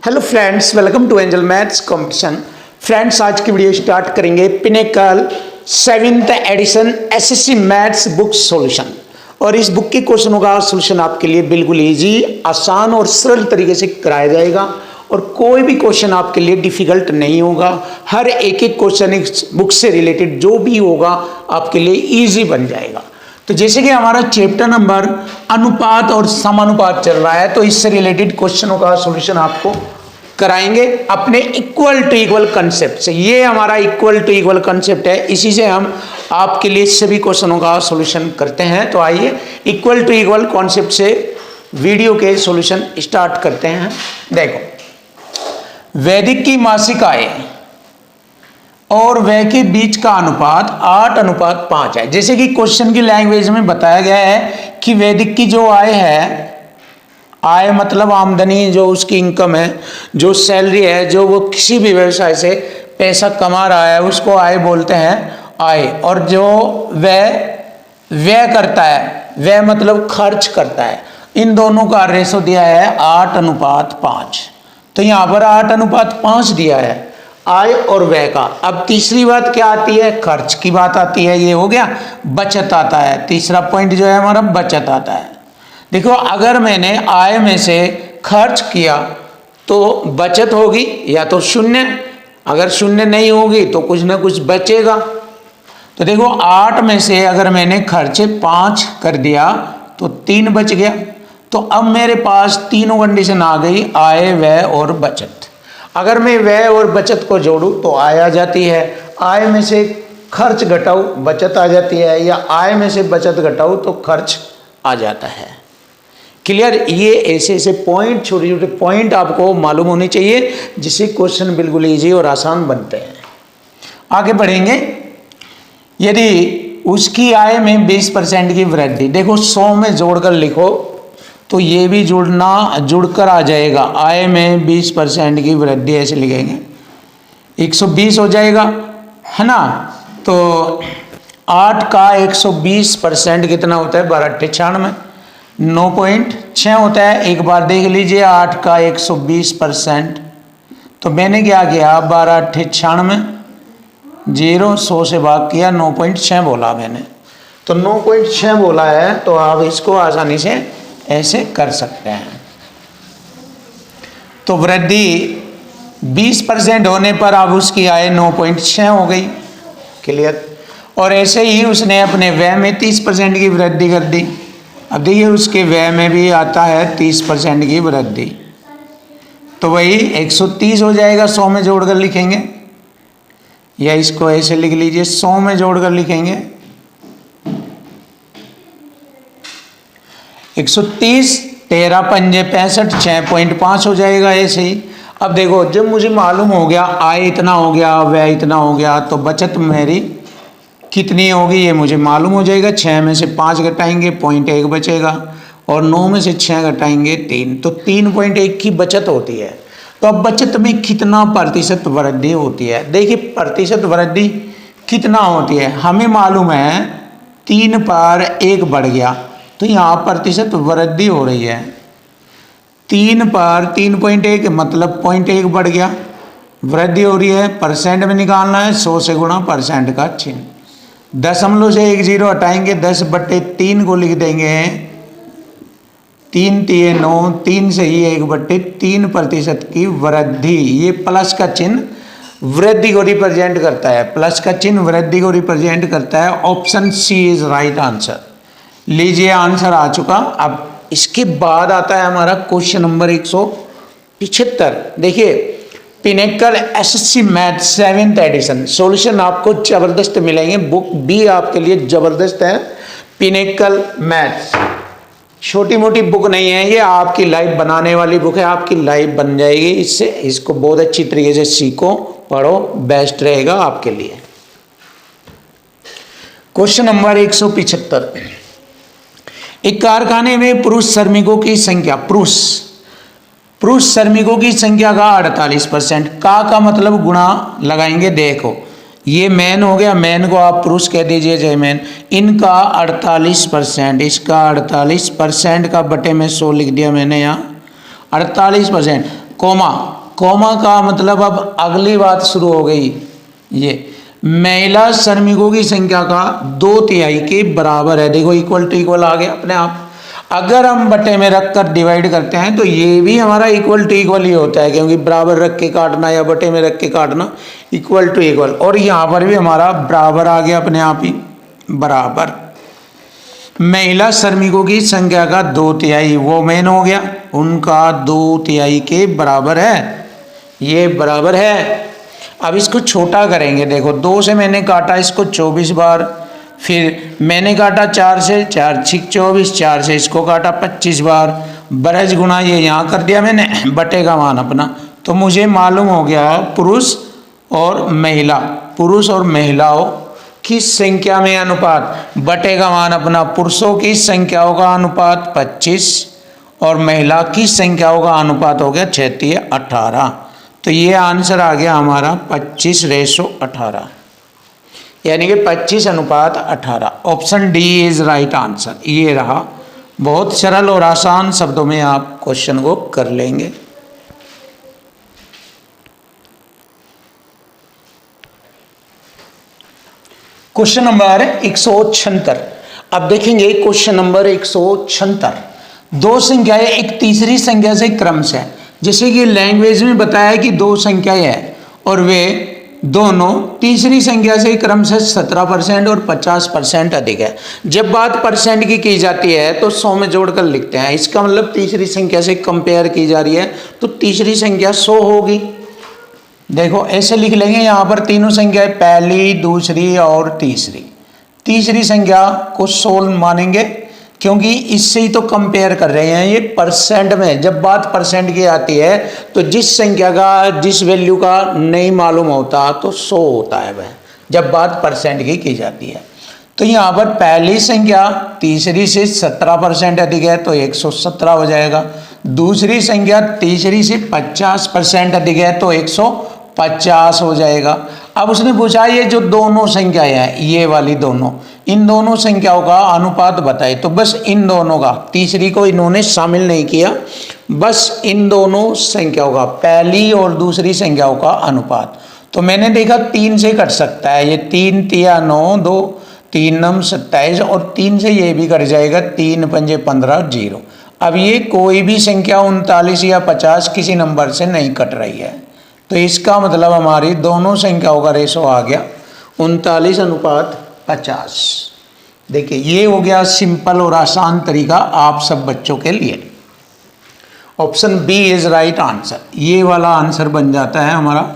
Hello friends, welcome to angel maths competition. Friends, आज की video start करेंगे pinnacle 7th edition SSC maths book solution. और इस book के क्वेश्चनों का सॉल्यूशन आपके लिए बिल्कुल इजी, आसान और सरल तरीके से कराया जाएगा और कोई भी क्वेश्चन आपके लिए डिफिकल्ट नहीं होगा। हर एक क्वेश्चन इस बुक से रिलेटेड जो भी होगा आपके लिए इजी बन जाएगा। तो जैसे कि हमारा चैप्टर नंबर अनुपात और समानुपात चल रहा है, तो इससे रिलेटेड क्वेश्चनों का सॉल्यूशन आपको कराएंगे अपने इक्वल टू इक्वल कंसेप्ट से। ये हमारा इक्वल टू इक्वल कंसेप्ट है, इसी से हम आपके लिए सभी क्वेश्चनों का सॉल्यूशन करते हैं। तो आइए इक्वल टू इक्वल कॉन्सेप्ट से वीडियो के सॉल्यूशन स्टार्ट करते हैं। देखो, वैदिक की मासिक आय और वह के बीच का अनुपात 8:5 है। जैसे कि क्वेश्चन की लैंग्वेज में बताया गया है कि वैदिक की जो आय है, आय मतलब आमदनी, जो उसकी इनकम है, जो सैलरी है, जो वो किसी भी व्यवसाय से पैसा कमा रहा है, उसको आय बोलते हैं आय। और जो व्यय करता है, व्यय मतलब खर्च करता है, इन दोनों का रेशो दिया है 8:5। तो यहाँ पर 8:5 दिया है आय और व्यय का। अब तीसरी बात क्या आती है? खर्च की बात आती है। ये हो गया, बचत आता है। तीसरा पॉइंट जो है हमारा बचत आता है। देखो, अगर मैंने आय में से खर्च किया तो बचत होगी या तो शून्य, अगर शून्य नहीं होगी तो कुछ ना कुछ बचेगा। तो देखो, 8 में से अगर मैंने खर्चे 5 कर दिया तो 3 बच गया। तो अब मेरे पास तीनों कंडीशन आ गई, आय, व्यय और बचत। अगर मैं व्यय और बचत को जोड़ूं तो आय आ जाती है, आय में से खर्च घटाऊं बचत आ जाती है, या आय में से बचत घटाऊं तो खर्च आ जाता है। क्लियर? ये ऐसे ऐसे पॉइंट, छोटे छोटे पॉइंट आपको मालूम होने चाहिए, जिससे क्वेश्चन बिल्कुल इजी और आसान बनते हैं। आगे बढ़ेंगे। यदि उसकी आय में 20% की वृद्धि, देखो 100 में जोड़कर लिखो तो ये भी जुड़कर आ जाएगा। आय में 20% की वृद्धि ऐसे लिखेंगे, 120 हो जाएगा, है ना। तो 8 का 120% कितना होता है? 12×8 = 9.6 होता है। एक बार देख लीजिए, 8 का 120%, तो मैंने क्या किया, 12×8 = 0, 100 से भाग किया, 9.6 बोला मैंने। तो 9.6 बोला है, तो आप इसको आसानी से ऐसे कर सकते हैं। तो वृद्धि 20% होने पर अब उसकी आय 9.6 हो गई। क्लियर? और ऐसे ही उसने अपने व्यय में 30% की वृद्धि कर दी। अब देखिए, उसके व्यय में भी आता है 30% की वृद्धि, तो वही 130 हो जाएगा। 100 में जोड़कर लिखेंगे, या इसको ऐसे लिख लीजिए, 100 में जोड़कर लिखेंगे 130, 13 पंजे 65, 6.5 हो जाएगा ऐसे ही। अब देखो, जब मुझे मालूम हो गया आय इतना हो गया, व्यय इतना हो गया, तो बचत मेरी कितनी होगी ये मुझे मालूम हो जाएगा। 6 में से 5 घटाएंगे, 0.1 बचेगा, और 9 में से 6 घटाएंगे 3, तो 3.1 की बचत होती है। तो अब बचत में कितना प्रतिशत वृद्धि होती है? देखिए, प्रतिशत वृद्धि कितना होती है हमें मालूम है, 3 पर 1 बढ़ गया, तो यहाँ प्रतिशत वृद्धि हो रही है। 3 पर 3.1 मतलब 0.1 बढ़ गया, वृद्धि हो रही है। परसेंट में निकालना है, 100 से गुणा परसेंट का चिन्ह, दशमलव से 1 0 हटाएंगे, 10/3 को लिख देंगे, 3 3 9, 3 से ही 1/3% की वृद्धि। ये प्लस का चिन्ह वृद्धि को रिप्रेजेंट करता है, प्लस का चिन्ह वृद्धि को रिप्रेजेंट करता है। Option C is right answer. लीजिए, आंसर आ चुका। अब इसके बाद आता है हमारा क्वेश्चन नंबर 175। देखिए, pinnacle SSC math 7th edition solution आपको जबरदस्त मिलेंगे। बुक भी आपके लिए जबरदस्त है। पिनेकल मैथ्स छोटी मोटी बुक नहीं है, ये आपकी लाइफ बनाने वाली बुक है। आपकी लाइफ बन जाएगी इससे। इसको बहुत अच्छी तरीके से सीखो, पढ़ो, बेस्ट रहेगा आपके लिए। Question number 175। एक कारखाने में पुरुष श्रमिकों की संख्या, पुरुष श्रमिकों की संख्या का 48%, का मतलब गुणा लगाएंगे। देखो, ये मैन हो गया, मैन को आप पुरुष कह दीजिए, जय मैन। इनका 48%, इसका 48% का बटे में 100 लिख दिया मैंने यहाँ 48%। कोमा, कोमा का मतलब अब अगली बात शुरू हो गई। ये महिला श्रमिकों की संख्या का 2/3 के बराबर है। देखो इक्वल टू इक्वल आ गया अपने आप। अगर हम बटे में रख कर डिवाइड करते हैं तो ये भी हमारा इक्वल टू इक्वल ही होता है, क्योंकि बराबर रख के काटना या बटे में रख के काटना इक्वल टू इक्वल। और यहाँ पर भी हमारा बराबर आ गया अपने आप ही, बराबर। महिला श्रमिकों की संख्या का 2/3 वो मेन हो गया, उनका 2/3 के बराबर है, ये बराबर है। अब इसको छोटा करेंगे। देखो 2 से मैंने काटा इसको 24 बार, फिर मैंने काटा 4 से, 4 6 24, 4 से इसको काटा 25 बार, बरज गुणा ये यहाँ कर दिया मैंने, बटे का मान अपना। तो मुझे मालूम हो गया पुरुष और महिला, पुरुष और महिलाओं की संख्या में अनुपात, बटे का मान अपना, पुरुषों की संख्याओं का अनुपात 25 और महिला की संख्याओं का अनुपात हो गया 6×18। तो ये आंसर आ गया हमारा 25:18, यानी कि 25:18। Option D is right answer, ये रहा। बहुत सरल और आसान शब्दों में आप क्वेश्चन को कर लेंगे। Question number 176। अब देखेंगे क्वेश्चन नंबर 176। दो संख्याएं एक तीसरी संख्या से क्रम से, जैसे कि लैंग्वेज में बताया कि दो संख्याएं हैं और वे दोनों तीसरी संख्या से क्रम से 17% और 50% अधिक है। जब बात परसेंट की जाती है तो 100 में जोड़कर लिखते हैं। इसका मतलब तीसरी संख्या से कंपेयर की जा रही है तो तीसरी संख्या 100 होगी। देखो ऐसे लिख लेंगे, यहाँ पर तीनों संख्याएं, पहली, दूसरी और तीसरी। तीसरी संख्या को 100 मानेंगे क्योंकि इससे ही तो कंपेयर कर रहे हैं ये परसेंट में। जब बात परसेंट की आती है तो जिस संख्या का, जिस वैल्यू का नहीं मालूम होता तो 100 होता है वह, जब बात परसेंट की जाती है। तो यहाँ पर पहली संख्या तीसरी से 17% अधिक है तो 117 हो जाएगा। दूसरी संख्या तीसरी से 50% अधिक है तो 150 हो जाएगा। अब उसने पूछा ये जो दोनों संख्याएं हैं, ये वाली दोनों, इन दोनों संख्याओं का अनुपात बताए। तो बस इन दोनों का, तीसरी को इन्होंने शामिल नहीं किया, बस इन दोनों संख्याओं का, पहली और दूसरी संख्याओं का अनुपात। तो मैंने देखा 3 से कट सकता है, ये 3 तिया 9, 2 3 9 27 और 3 से ये भी कट जाएगा, 3 पंजे 15 0। अब ये कोई भी संख्या 39 या 50 किसी नंबर से नहीं कट रही है, तो इसका मतलब हमारी दोनों संख्याओं का रेशो आ गया 39:50। देखिए ये हो गया सिंपल और आसान तरीका आप सब बच्चों के लिए। Option B is right answer, ये वाला आंसर बन जाता है हमारा।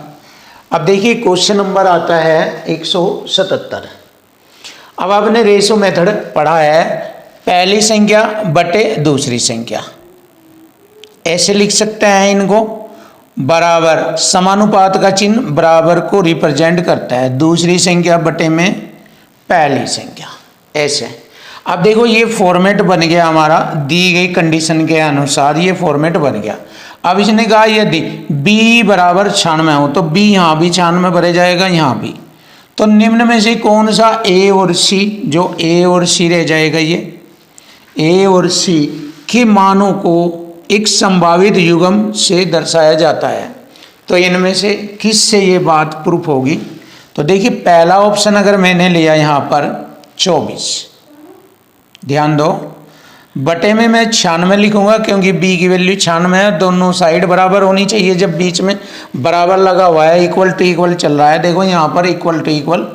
अब देखिए क्वेश्चन नंबर आता है 177। अब आपने रेशो मेथड पढ़ा है, पहली संख्या बटे दूसरी संख्या, ऐसे लिख सकते हैं इनको, बराबर समानुपात का चिन्ह बराबर को रिप्रेजेंट करता है, दूसरी संख्या बटे में पहली संख्या, ऐसे। अब देखो ये फॉर्मेट बन गया हमारा, दी गई कंडीशन के अनुसार ये फॉर्मेट बन गया। अब इसने कहा यदि b बराबर 96 हो तो b यहाँ भी 96 भरे जाएगा, यहाँ भी। तो निम्न में से कौन सा a और c, जो a और c रह जाएगा, ये a और c के मानों को एक संभावित युग्म से दर्शाया जाता है। तो इनमें से किस से ये बात प्रूफ होगी? तो देखिए पहला ऑप्शन अगर मैंने लिया यहाँ पर 24, ध्यान दो, बटे में मैं 96 लिखूंगा क्योंकि b की वैल्यू 96 है, दोनों साइड बराबर होनी चाहिए। जब बीच में बराबर लगा हुआ है, इक्वल टू इक्वल चल रहा है, देखो यहाँ पर इक्वल टू इक्वल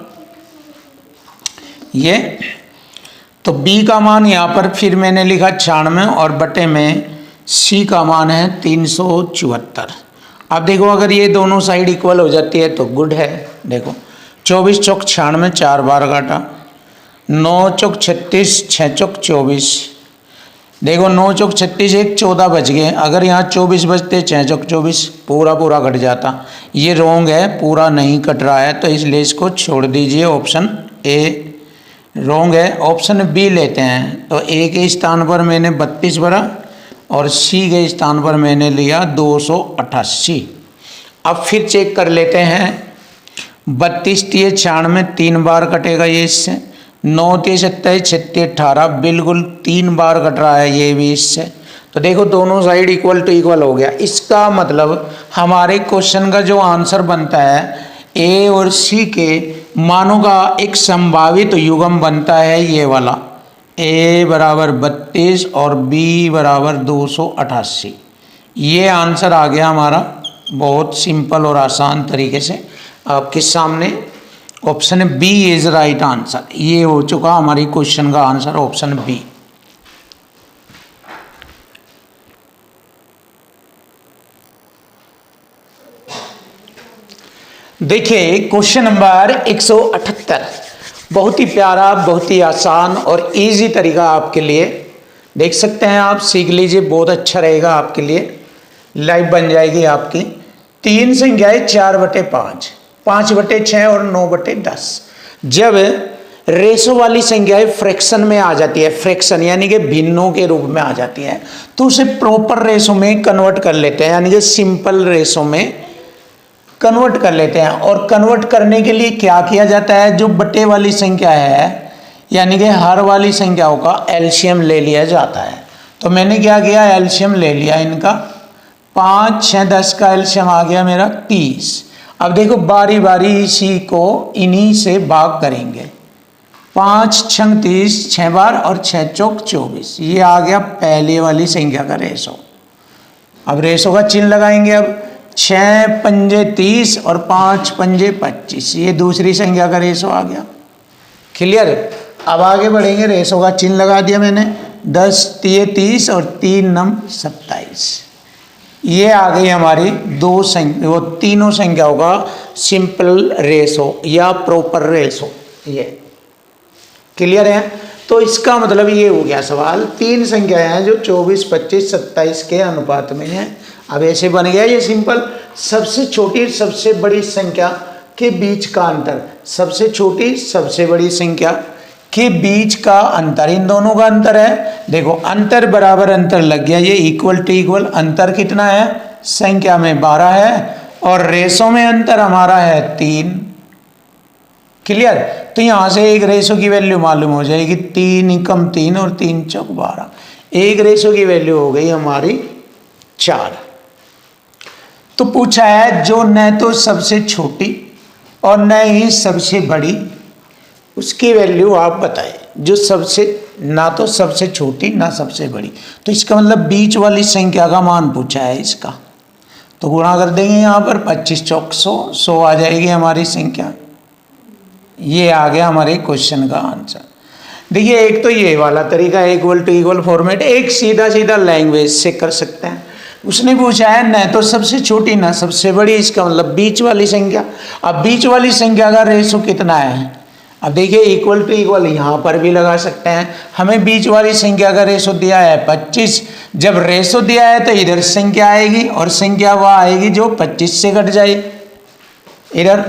ये, तो b का मान यहाँ पर फिर मैंने लिखा 96 और बटे में c का मान है 374। अब देखो अगर ये दोनों साइड इक्वल हो जाती है तो गुड है। देखो 24 चौक 96, 4 बार काटा, 9 चौक 36, 6 चौक 24, देखो 9 चौक 36, 1 14 बच गए। अगर यहाँ 24 बचते 6 चौक 24, पूरा पूरा कट जाता। ये रॉन्ग है, पूरा नहीं कट रहा है, तो इसलिए इसको छोड़ दीजिए, ऑप्शन ए रॉन्ग है। ऑप्शन बी लेते हैं, तो ए के स्थान पर मैंने 32 भरा और सी के स्थान पर मैंने लिया 288। अब फिर चेक कर लेते हैं, 32 तिये 96, 3 बार कटेगा ये इससे, 9 तिये 27, 36 18, बिल्कुल 3 बार कट रहा है ये भी इससे। तो देखो दोनों साइड इक्वल टू इक्वल हो गया। इसका मतलब हमारे क्वेश्चन का जो आंसर बनता है ए और सी के मानों का एक संभावित युग्म बनता है ये वाला, ए बराबर 32 और बी बराबर 288। ये आंसर आ गया हमारा बहुत सिंपल और आसान तरीके से आपके सामने। Option B is right answer. ये हो चुका हमारी क्वेश्चन का आंसर ऑप्शन बी। देखिए क्वेश्चन नंबर 178, बहुत ही प्यारा, बहुत ही आसान और इजी तरीका आपके लिए। देख सकते हैं आप, सीख लीजिए, बहुत अच्छा रहेगा आपके लिए, लाइफ बन जाएगी आपकी। 3 संख्याएं 4/5, 5/6 और 9/10। जब रेशो वाली संख्याएं फ्रैक्शन में आ जाती है, फ्रैक्शन यानी कि भिन्नों के रूप में आ जाती है, तो उसे प्रॉपर रेशो में कन्वर्ट कर लेते हैं, यानी कि सिंपल रेशो में कन्वर्ट कर लेते हैं। और कन्वर्ट करने के लिए क्या किया जाता है, जो बटे वाली संख्या है यानी कि हर वाली संख्याओं का एलसीएम ले लिया जाता है। तो मैंने क्या किया, एलसीएम ले लिया इनका। 5, 6, 10 का एलसीएम आ गया मेरा 30। अब देखो बारी बारी इसी को इन्हीं से भाग करेंगे। 5 6 30, 6 बार और 6 चौक 24। ये आ गया पहले वाली संख्या का रेशो। अब रेशो का चिन्ह लगाएंगे। अब 6 पंजे 30 और 5 पंजे 25, ये दूसरी संख्या का रेशो आ गया। क्लियर। अब आगे बढ़ेंगे, रेशो का चिन्ह लगा दिया मैंने। 10 तिये 30 और 3 नम 27। ये आ गई हमारी वो तीनों संख्याओं का सिंपल रेशो या प्रॉपर रेशो। ये क्लियर है। तो इसका मतलब ये हो गया सवाल, 3 संख्याएं हैं जो 24, 25, 27 के अनुपात में है। अब ऐसे बन गया ये सिंपल, सबसे छोटी सबसे बड़ी संख्या के बीच का अंतर, सबसे छोटी सबसे बड़ी संख्या के बीच का अंतर, इन दोनों का अंतर है। देखो अंतर बराबर अंतर लग गया, ये इक्वल टू इक्वल। अंतर कितना है, संख्या में 12 है और रेशो में अंतर हमारा है 3। क्लियर। तो यहां से एक रेशो की वैल्यू मालूम हो जाएगी, 3 × 3 और 3 चौक 12। एक रेशो की वैल्यू हो गई हमारी 4। तो पूछा है जो न तो सबसे छोटी और न ही सबसे बड़ी, उसकी वैल्यू आप बताएं। जो सबसे ना तो सबसे छोटी ना सबसे बड़ी, तो इसका मतलब बीच वाली संख्या का मान पूछा है इसका। तो गुणा कर देंगे यहाँ पर, 25 चौक 100, 100 आ जाएगी हमारी संख्या। ये आ गया हमारे क्वेश्चन का आंसर। देखिए एक तो ये वाला तरीका इक्वल टू इक्वल फॉर्मेट, एक सीधा सीधा लैंग्वेज से कर सकते हैं। उसने पूछा है न तो सबसे छोटी ना सबसे बड़ी, इसका मतलब बीच वाली संख्या। अब बीच वाली संख्या का रेशो कितना है, अब देखिए इक्वल टू इक्वल यहाँ पर भी लगा सकते हैं। हमें बीच वाली संख्या का रेशो दिया है 25। जब रेशो दिया है तो इधर संख्या आएगी और संख्या वह आएगी जो 25 से कट जाए। इधर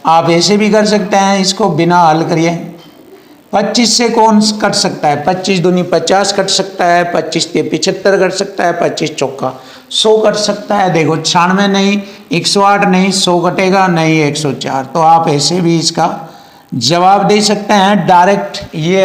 आप ऐसे भी कर सकते हैं, इसको बिना हल करिए। 25 से कौन कट सकता है, 25 दूनी 50 कट सकता है, 25 से 75 कट सकता है, 25 चौका 100 कट सकता है। देखो 96 नहीं, 108 नहीं, 100 कटेगा नहीं, 104। तो आप ऐसे भी इसका जवाब दे सकते हैं डायरेक्ट। ये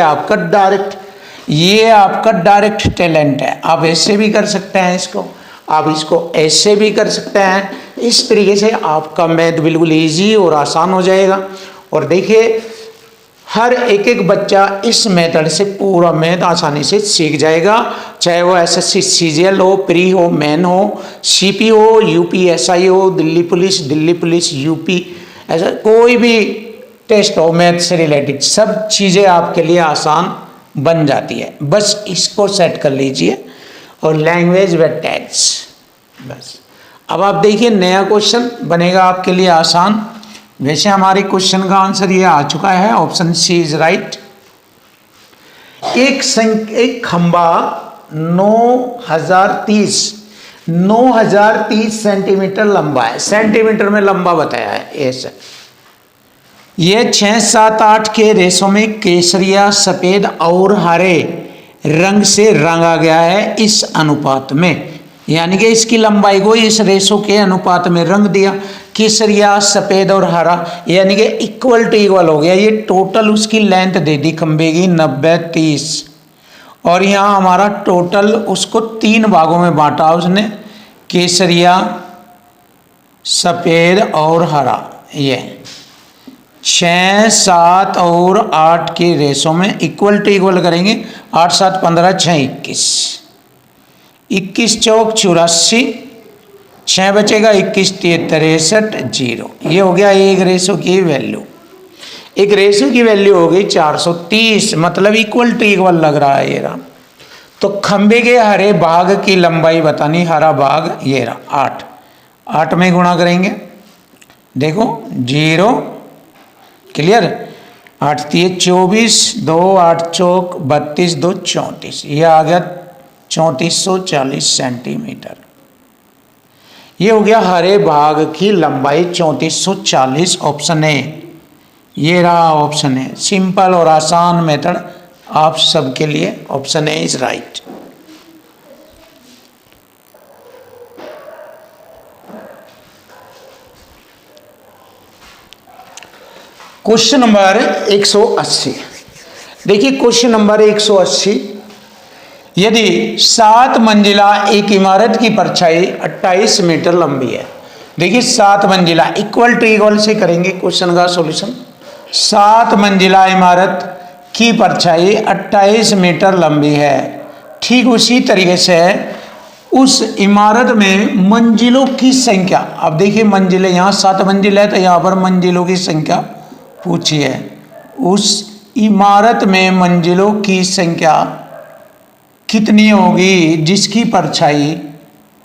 आपका डायरेक्ट टैलेंट है। आप ऐसे भी कर सकते हैं इसको, आप इसको ऐसे भी कर सकते हैं। इस तरीके से आपका मैथ बिल्कुल इजी और आसान हो जाएगा। और देखिए हर एक बच्चा इस मेथड से पूरा मैथ आसानी से सीख जाएगा, चाहे वो एसएससी सीजीएल हो, प्री हो, मेन हो, सीपी हो, यूपीएसआई हो, दिल्ली पुलिस यूपी, ऐसा कोई भी टेस्ट हो मैथ से रिलेटेड, सब चीज़ें आपके लिए आसान बन जाती है। बस इसको सेट कर लीजिए और लैंग्वेज व टैग्स बस। अब आप देखिए नया क्वेश्चन बनेगा आपके लिए आसान। वैसे हमारे क्वेश्चन का आंसर ये आ चुका है, ऑप्शन सी इज राइट। एक खंबा 9030 सेंटीमीटर लंबा है, सेंटीमीटर में लंबा बताया है ऐसे। ये 6, 7, 8 के रेशों में केसरिया, सफेद और हरे रंग से रंगा गया है इस अनुपात में, यानी कि इसकी लंबाई को इस रेशो के अनुपात में रंग दिया। केसरिया, सफेद और हरा यानी कि इक्वल टू इक्वल हो गया। ये टोटल उसकी लेंथ दे दी खंबे की 90, 30 और यहाँ हमारा टोटल उसको 3 भागों में बांटा उसने, केसरिया, सफ़ेद और हरा। ये 6, 7 और 8 के रेशो में इक्वल टू इक्वल करेंगे। 8, 7, 15, 6, 21, 21 चौक 84, 6 बचेगा, 21, 63, 0। ये हो गया एक रेशो की वैल्यू। एक रेशो की वैल्यू हो गई 430, मतलब इक्वल टू इक्वल लग रहा है ये रहा। तो खंबे के हरे भाग की लंबाई बतानी, हरा भाग ये रहा 8, 8 में गुणा करेंगे, देखो 0, क्लियर। 8 3 24, 2 8 चौक 32, 2 34, ये आ गया 3440 सेंटीमीटर। ये हो गया हरे भाग की लंबाई 3440, ऑप्शन ए। ये रहा ऑप्शन ए, सिंपल और आसान मेथड आप सबके लिए, option A is right. Question number 180। देखिए क्वेश्चन नंबर 180, यदि 7 मंजिला एक इमारत की परछाई 28 मीटर लंबी है। देखिए 7 मंजिला, इक्वल टू इक्वल से करेंगे क्वेश्चन का सॉल्यूशन। 7 मंजिला इमारत की परछाई 28 मीटर लंबी है। ठीक उसी तरीके से उस इमारत में मंजिलों की संख्या, अब देखिए मंजिलें यहाँ 7 मंजिल है, तो यहाँ पर मंजिलों की संख्या पूछी है। उस इमारत में मंजिलों की संख्या कितनी होगी जिसकी परछाई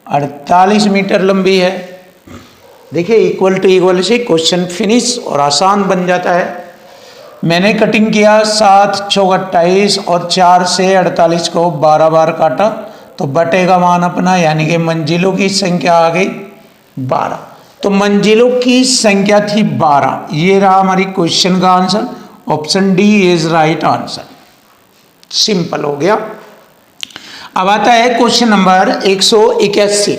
48 मीटर लंबी है। देखिए इक्वल टू इक्वल से क्वेश्चन फिनिश और आसान बन जाता है। मैंने कटिंग किया, 7 चौक 28 और 4 से 48 को 12 बार काटा, तो बटे का मान अपना, यानी कि मंजिलों की संख्या आ गई 12। तो मंजिलों की संख्या थी 12। ये रहा हमारी क्वेश्चन का answer, option D is right answer. Simple हो गया। अब आता है क्वेश्चन नंबर 181।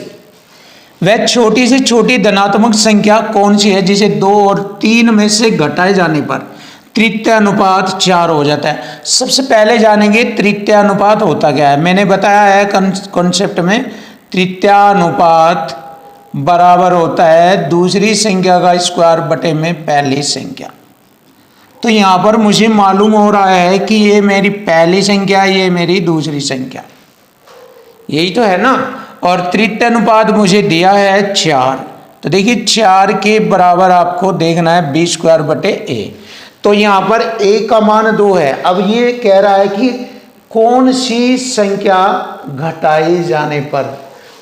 वह छोटी से छोटी धनात्मक संख्या कौन सी है जिसे 2 और 3 में से घटाए जाने पर तृतीय अनुपात 4 हो जाता है। सबसे पहले जानेंगे तृतीय अनुपात होता क्या है। मैंने बताया है कॉन्सेप्ट में, तृतीय अनुपात बराबर होता है दूसरी संख्या का स्क्वायर बटे में पहली संख्या। तो यहाँ पर मुझे मालूम हो रहा है कि ये मेरी पहली संख्या, ये मेरी दूसरी संख्या, यही तो है ना। और तृतीय अनुपात मुझे दिया है 4। तो देखिए 4 के बराबर आपको देखना है बी स्क्वायर बटे ए। तो यहाँ पर ए का मान 2 है। अब ये कह रहा है कि कौन सी संख्या घटाई जाने पर,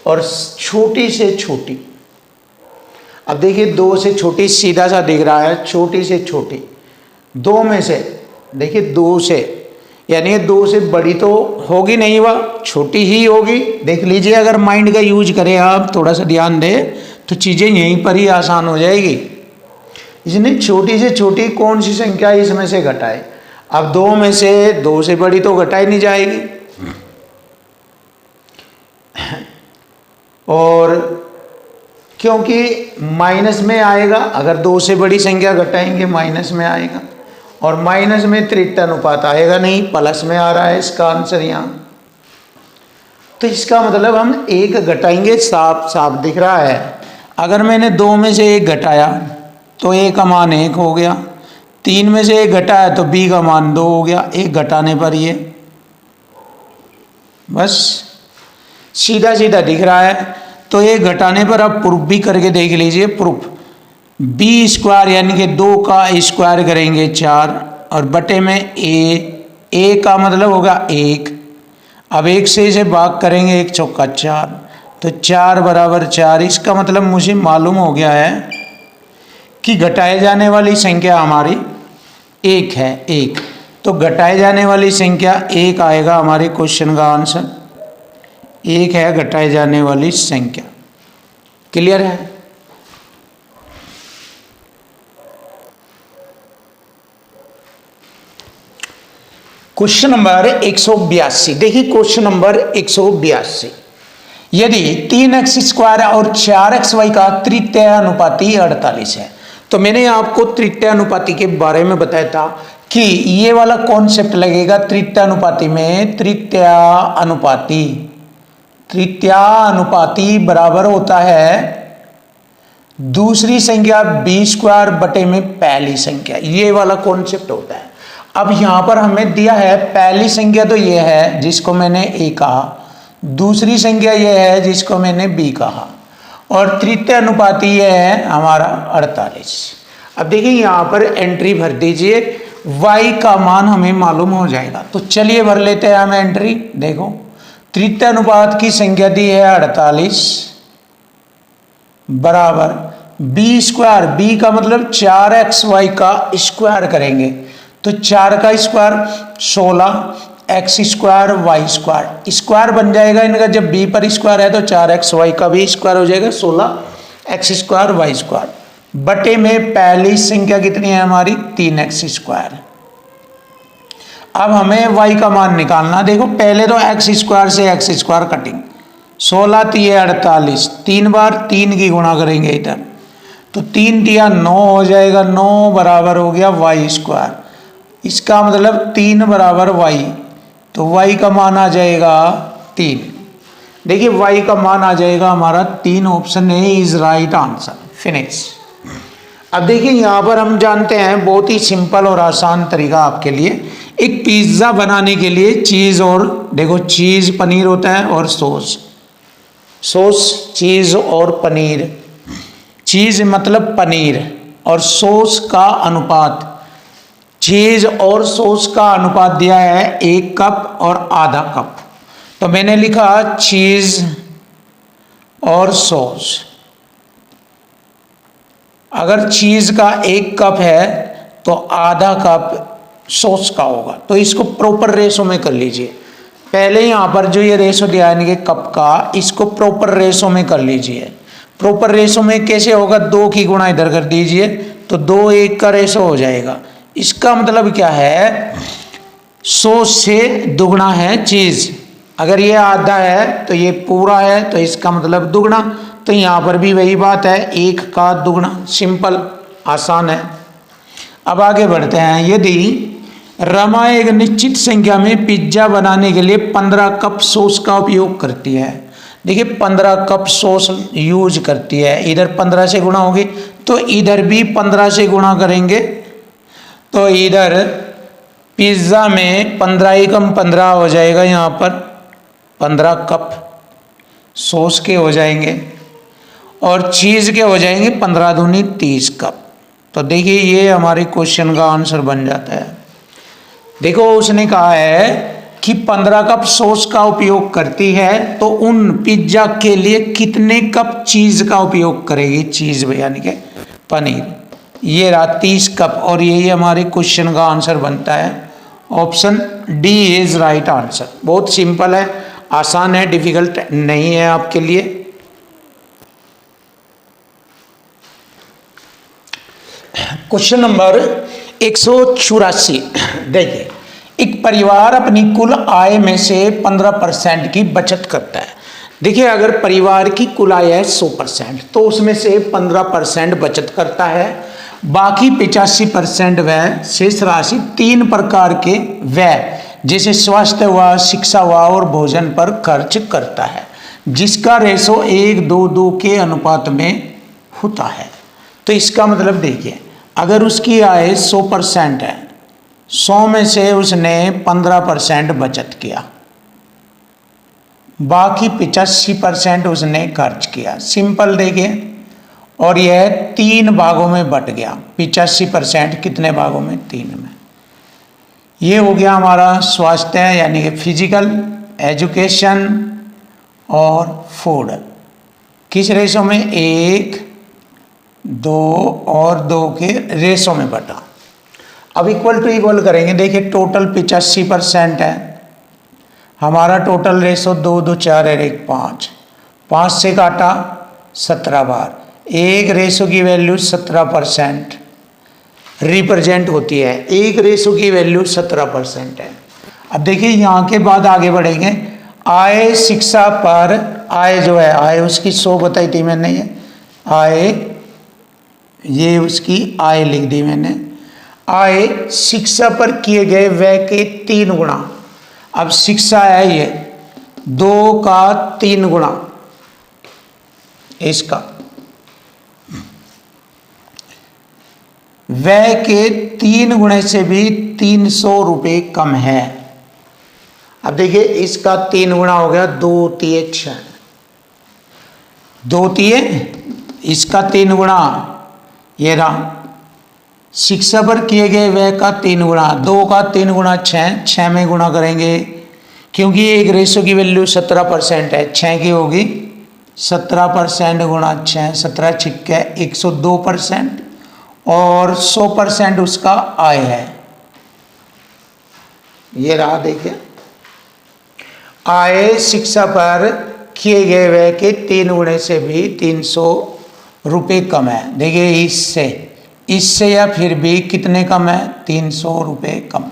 और छोटी से छोटी। अब देखिए 2 से छोटी सीधा सा दिख रहा है, छोटी से छोटी 2 में से, देखिए 2 से, यानी 2 से बड़ी तो होगी नहीं, वह छोटी ही होगी। देख लीजिए, अगर माइंड का यूज करें आप, थोड़ा सा ध्यान दें, तो चीज़ें यहीं पर ही आसान हो जाएगी। इसने छोटी से छोटी कौन सी संख्या इसमें से घटाए। अब 2 में से 2 से बड़ी तो घटाई नहीं जाएगी, और क्योंकि माइनस में आएगा, अगर 2 से बड़ी संख्या घटाएंगे माइनस में आएगा, और माइनस में तृतीय अनुपात आएगा नहीं, प्लस में आ रहा है इसका आंसर यहाँ। तो इसका मतलब हम 1 घटाएंगे, साफ साफ दिख रहा है। अगर मैंने 2 में से 1 घटाया तो ए का मान 1 हो गया, 3 में से 1 घटाया तो बी का मान 2 हो गया। 1 घटाने पर ये बस सीधा सीधा दिख रहा है। तो 1 घटाने पर आप प्रूफ भी करके देख लीजिए। प्रूफ बी स्क्वायर यानी कि 2 का स्क्वायर करेंगे 4, और बटे में ए का मतलब होगा 1। अब 1 से इसे भाग करेंगे, 1 चौका 4, तो 4 बराबर 4। इसका मतलब मुझे मालूम हो गया है कि घटाए जाने वाली संख्या हमारी 1 है, 1। तो घटाए जाने वाली संख्या 1 आएगा हमारे क्वेश्चन का आंसर। 1 है घटाई जाने वाली संख्या। क्लियर है। Question number 182। देखिए क्वेश्चन नंबर 182, यदि 3x स्क्वायर और 4xy का तृतीय अनुपाती 48 है। तो मैंने आपको तृतीय अनुपाती के बारे में बताया था कि ये वाला कॉन्सेप्ट लगेगा तृतीयानुपाती में। तृतीयानुपाती बराबर होता है दूसरी संख्या b² बटे में पहली संख्या, ये वाला कॉन्सेप्ट होता है। अब यहां पर हमें दिया है पहली संख्या तो ये है जिसको मैंने a कहा, दूसरी संख्या ये है जिसको मैंने b कहा, और तृतीयानुपाती ये है हमारा 48। अब देखिए यहां पर एंट्री भर दीजिए, y का मान हमें मालूम हो जाएगा। तो चलिए भर लेते हैं हम एंट्री। देखो तृतीयानुपात की संख्या दी है 48 बराबर b², b का मतलब 4xy का स्क्वायर करेंगे तो 4 का स्क्वायर 16, x² y², स्क्वायर बन जाएगा इनका। जब b पर स्क्वायर है तो 4xy का भी स्क्वायर हो जाएगा 16x² y² बटे में पहली संख्या कितनी है हमारी 3x²। अब हमें y का मान निकालना। देखो पहले तो x² से x² कटिंग, 16 3 48, 3 बार 3 की गुणा करेंगे इधर तो 3 तिया 9 हो जाएगा, 9 बराबर हो गया y²। इसका मतलब 3 बराबर y, तो y का मान आ जाएगा 3। देखिए y का मान आ जाएगा हमारा 3, option A is right answer. Finish. अब देखिए यहाँ पर हम जानते हैं बहुत ही सिंपल और आसान तरीका आपके लिए, एक पिज्ज़ा बनाने के लिए चीज़ और देखो चीज़ पनीर होता है और सॉस चीज़ और पनीर, चीज़ मतलब पनीर और सॉस का अनुपात, चीज़ और सॉस का अनुपात दिया है 1 कप और आधा कप। तो मैंने लिखा चीज़ और सॉस। अगर चीज़ का 1 कप है तो आधा कप सॉस का होगा, तो इसको प्रॉपर रेशो में कर लीजिए। पहले यहाँ पर जो ये रेशो दिया है इनके कप का, इसको प्रॉपर रेशो में कर लीजिए। प्रॉपर रेशो में कैसे होगा, 2 की गुणा इधर कर दीजिए तो 2 1 का रेशो हो जाएगा। इसका मतलब क्या है, 100 से दुगना है चीज़। अगर ये आधा है तो ये पूरा है, तो इसका मतलब दुगना। तो यहाँ पर भी वही बात है, 1 का दुगना। सिंपल, आसान है। अब आगे बढ़ते हैं। यदि रमा एक निश्चित संख्या में पिज्जा बनाने के लिए 15 कप सॉस का उपयोग करती है। देखिए 15 कप सॉस यूज करती है, इधर 15 से गुणा होगी तो इधर भी 15 से गुणा करेंगे, तो इधर पिज्ज़ा में 15 एकम 15 हो जाएगा। यहाँ पर 15 कप सॉस के हो जाएंगे और चीज़ के हो जाएंगे 15 दूनी 30 कप। तो देखिए ये हमारे क्वेश्चन का आंसर बन जाता है। देखो उसने कहा है कि 15 कप सॉस का उपयोग करती है, तो उन पिज्जा के लिए कितने कप चीज़ का उपयोग करेगी, चीज़ यानी कि पनीर। ये रहा 30 कप और यही हमारे क्वेश्चन का आंसर बनता है। Option D is right answer. बहुत सिंपल है, आसान है, डिफिकल्ट नहीं है आपके लिए। Question number 184। देखिए एक परिवार अपनी कुल आय में से 15% की बचत करता है। देखिए अगर परिवार की कुल आय है 100% तो उसमें से 15% बचत करता है, बाकी 85% व्यय, शेष राशि 3 प्रकार के व्यय जैसे स्वास्थ्य हुआ, शिक्षा हुआ और भोजन पर खर्च करता है, जिसका रेशो 1:2:2 के अनुपात में होता है। तो इसका मतलब देखिए अगर उसकी आय 100% है, 100 में से उसने 15% बचत किया, बाकी 85% उसने खर्च किया। सिंपल देखिए, और यह 3 भागों में बट गया। 85% कितने भागों में, 3 में। ये हो गया हमारा स्वास्थ्य यानी कि फिजिकल, एजुकेशन और फूड। किस रेशो में, 1, 2 और 2 के रेशो में बटा। अब इक्वल टू इक्वल करेंगे। देखिए टोटल 85% है, हमारा टोटल रेशो 2 2 4 और 1 5, 5 से काटा 17 बार। एक रेशो की वैल्यू 17% रिप्रेजेंट होती है, एक रेशो की वैल्यू 17% है। अब देखिए यहाँ के बाद आगे बढ़ेंगे। आय शिक्षा पर, आय जो है आय उसकी 100 बताई थी मैंने, ये आय, ये उसकी आय लिख दी मैंने। आय शिक्षा पर किए गए व्यय के 3 गुना। अब शिक्षा है ये 2 का 3 गुना, इसका व्यय के 3 गुणे से भी 300 रुपये कम है। अब देखिए इसका 3 गुना हो गया 2 तिये 6, 2 तिये इसका 3 गुना, ये रहा शिक्षा पर किए गए व्यय का 3 गुना, 2 का 3 गुना 6, 6 में गुना करेंगे क्योंकि एक रेशो की वैल्यू 17% है, 6 की होगी 17% गुणा 6, 17 छिक्के 102% और 100% उसका आय है। ये रहा देखिए, आय शिक्षा पर किए गए व्यय के 3 गुणे से भी 300 रुपये कम है। देखिए इससे या फिर भी कितने कम है, 300 रुपये कम।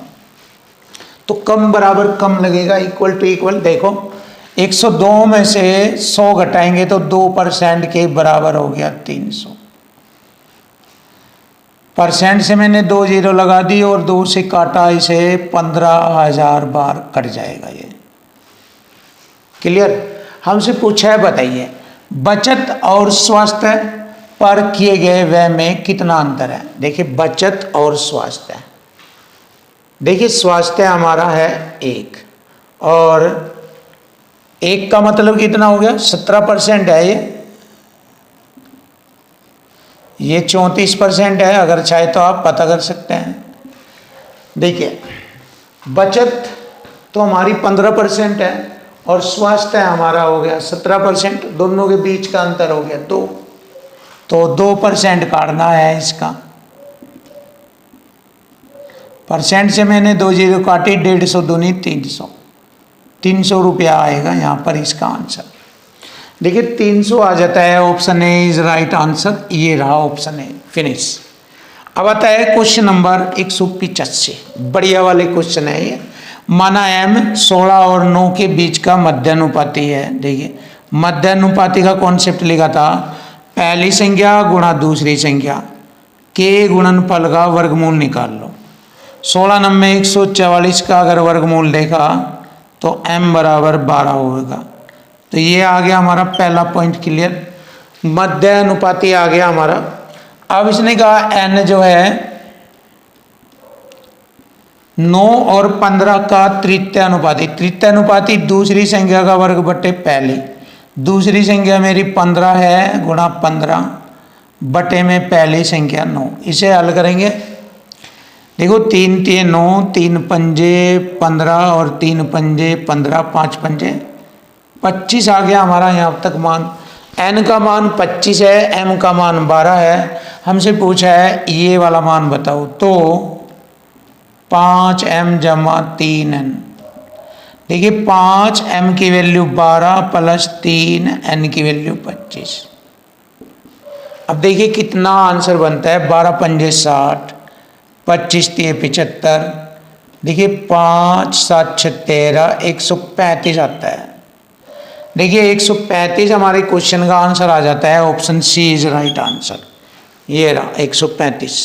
तो कम बराबर कम लगेगा, इक्वल टू इक्वल। देखो 102 में से 100 घटाएंगे तो 2% के बराबर हो गया 300। परसेंट से मैंने 2 जीरो लगा दी और 2 से काटा, इसे 15,000 बार कट जाएगा। ये क्लियर। हमसे पूछा है बताइए बचत और स्वास्थ्य पर किए गए व्यय में कितना अंतर है। देखिए बचत और स्वास्थ्य, देखिए स्वास्थ्य हमारा है 1 और 1 का मतलब कितना हो गया 17% है, ये 34% है। अगर चाहे तो आप पता कर सकते हैं। देखिए बचत तो हमारी 15% है और स्वास्थ्य हमारा हो गया 17%, दोनों के बीच का अंतर हो गया 2, तो 2% काटना है इसका। परसेंट से मैंने 2 जीरो काटी, 150 दूनी 300, 300 रुपया आएगा यहाँ पर इसका आंसर। देखिए 300 आ जाता है, option A is right answer. ये रहा ऑप्शन ए, फिनिश। अब आता है क्वेश्चन नंबर 185, बढ़िया वाले क्वेश्चन है ये। माना m 16 और 9 के बीच का मध्यानुपाती है। देखिए मध्यानुपाती का कॉन्सेप्ट लिखा था, पहली संख्या गुणा दूसरी संख्या के गुणनफल का वर्गमूल निकाल लो। 16 नंबर 144 का अगर वर्गमूल देखा तो m बराबर 12 होगा। तो ये आ गया हमारा पहला पॉइंट क्लियर, मध्यानुपाती आ गया हमारा। अब इसने कहा n जो है 9 और 15 का तृतीयानुपाती, तृतीयानुपाती दूसरी संख्या का वर्ग बटे पहली। दूसरी संख्या मेरी 15 है, गुणा 15 बटे में पहली संख्या 9। इसे हल करेंगे। देखो 3 तिये 9, 3 पंजे 15 और 3 पंजे 15, 5 पंजे 25 आ गया हमारा यहाँ तक मान। n का मान 25 है, m का मान 12 है। हमसे पूछा है ये वाला मान बताओ, तो 5m जमा 3n। देखिए 5m की वैल्यू 12 प्लस 3n की वैल्यू 25। अब देखिए कितना आंसर बनता है, 12 पंजे 60, 25 तिये 75। देखिए 5 7 6 13, 135 आता है। देखिए 135 हमारे क्वेश्चन का आंसर आ जाता है, option C is right answer. ये रहा 135।